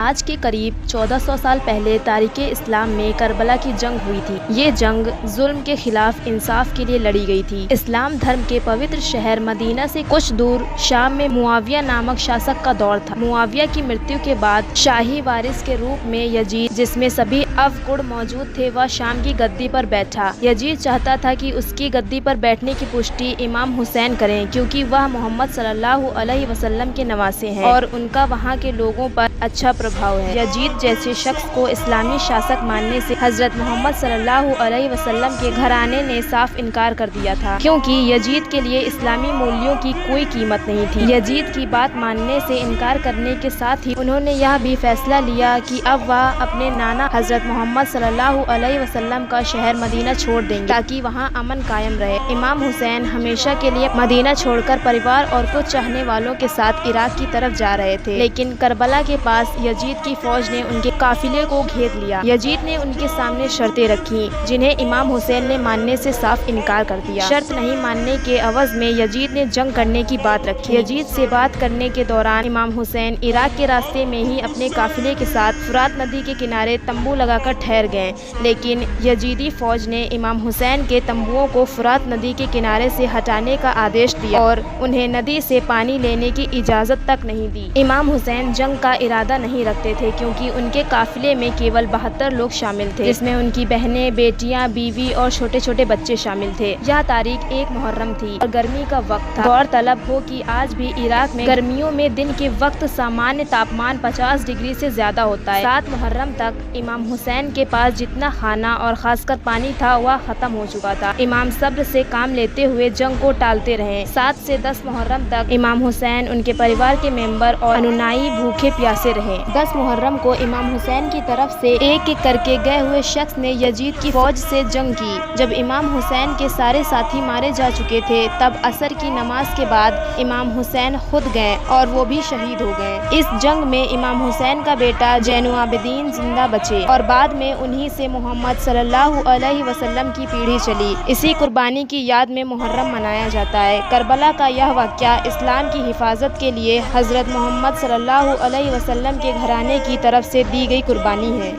آج کے قریب 1400 سال پہلے تاریخ اسلام میں کربلا کی جنگ ہوئی تھی۔ یہ جنگ ظلم کے خلاف انصاف کے لیے لڑی گئی تھی۔ اسلام دھرم کے پوتر شہر مدینہ سے کچھ دور شام میں معاویہ نامک شاسک کا دور تھا۔ معاویہ کی مرتیو کے بعد شاہی وارث کے روپ میں یزید، جس میں سبھی افگڑ موجود تھے، وہ شام کی گدی پر بیٹھا۔ یزید چاہتا تھا کہ اس کی گدی پر بیٹھنے کی پشتی امام حسین کریں، کیونکہ وہ محمد صلی اللہ علیہ وسلم کے نواسے ہیں اور ان کا وہاں کے لوگوں پر اچھا پربھاؤ ہے۔ یزید جیسے شخص کو اسلامی شاسک ماننے سے حضرت محمد صلی اللہ علیہ وسلم کے گھرانے نے صاف انکار کر دیا تھا، کیونکہ یزید کے لیے اسلامی مولیوں کی کوئی قیمت نہیں تھی۔ یزید کی بات ماننے سے انکار کرنے کے ساتھ ہی انہوں نے یہ بھی فیصلہ لیا کہ اب وہ اپنے نانا حضرت محمد صلی اللہ علیہ وسلم کا شہر مدینہ چھوڑ دیں گے تاکہ وہاں امن قائم رہے۔ امام حسین ہمیشہ کے لیے مدینہ چھوڑ کر پریوار اور کچھ چاہنے والوں کے ساتھ عراق کی طرف جا رہے تھے، لیکن کربلا کے پاس یزید کی فوج نے ان کے قافلے کو گھیر لیا۔ یزید نے ان کے سامنے شرطیں رکھیں، جنہیں امام حسین نے ماننے سے صاف انکار کر دیا۔ شرط نہیں ماننے کے عوض میں یزید نے جنگ کرنے کی بات رکھی۔ یزید سے بات کرنے کے دوران امام حسین عراق کے راستے میں ہی اپنے قافلے کے ساتھ فرات ندی کے کنارے تمبو لگا کر ٹھہر گئے، لیکن یزیدی فوج نے امام حسین کے تمبوؤں کو فرات ندی کے کنارے سے ہٹانے کا آدیش دیا اور انہیں ندی سے پانی لینے کی اجازت تک نہیں دی۔ امام حسین جنگ کا ارادہ نہیں رکھتے تھے، کیونکہ ان کے قافلے میں کیول 72 لوگ شامل تھے، جس میں ان کی بہنیں، بیٹیاں، بیوی اور چھوٹے چھوٹے بچے شامل تھے۔ یہ تاریخ 1 محرم تھی اور گرمی کا وقت تھا۔ غور طلب ہو کہ آج بھی عراق میں گرمیوں میں دن کے وقت سامانیہ تاپمان 50 ڈگری سے زیادہ ہوتا ہے۔ 7 محرم تک امام حسین کے پاس جتنا کھانا اور خاص کر پانی تھا وہ ختم ہو چکا تھا۔ امام صبر سے کام لیتے ہوئے جنگ کو ٹالتے رہے۔ 7 سے 10 محرم تک امام حسین، ان کے پریوار کے ممبر اور انویائی بھوکے پیاسے رہے۔ 10 محرم کو امام حسین کی طرف سے ایک ایک کر کے گئے ہوئے شخص نے یزید کی فوج سے جنگ کی۔ جب امام حسین کے سارے ساتھی مارے جا چکے تھے، تب عصر کی نماز کے بعد امام حسین خود گئے اور وہ بھی شہید ہو گئے۔ اس جنگ میں امام حسین کا بیٹا زین العابدین زندہ بچے اور بعد میں انہی سے محمد صلی اللہ علیہ وسلم کی پیڑھی چلی۔ اسی قربانی کی یاد میں محرم منایا جاتا ہے۔ کربلا کا یہ واقعہ اسلام کی حفاظت کے لیے حضرت محمد صلی اللہ علیہ وسلم کے گھرانے کی طرف سے دی گئی قربانی ہے۔